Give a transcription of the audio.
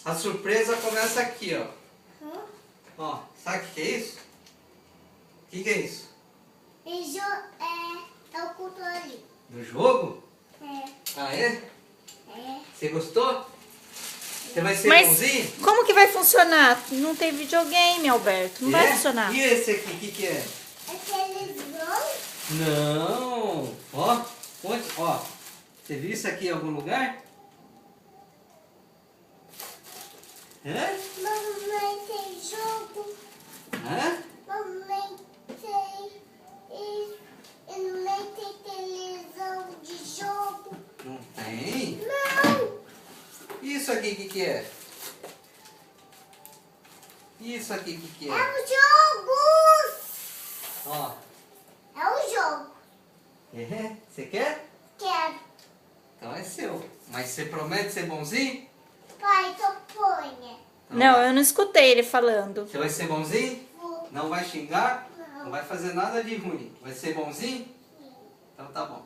A surpresa começa aqui, ó. Ó, sabe o que é isso? O que é isso? Isso é o controle. Do jogo? É. Ah, é? É. Você gostou? Você vai ser Mas bonzinho? como que vai funcionar? Não tem videogame, Alberto. Não vai funcionar. E esse aqui, o que é? Aqueles dois. Não! Ó, ó. Você viu isso aqui em algum lugar? Hã? Mamãe tem jogo. Hã? Mamãe tem. E mamãe tem televisão de jogo. Não tem? Não! Isso aqui, o que é? Isso aqui, o que É é? o jogo! Ó. É o jogo. É? Você quer? Quero. Então é seu. Mas você promete ser bonzinho? Pai, tu ponha. Então Não, vai. eu não escutei ele falando. Você vai ser bonzinho? Vou. Não vai xingar? Não. Não vai fazer nada de ruim. Vai ser bonzinho? Então tá bom.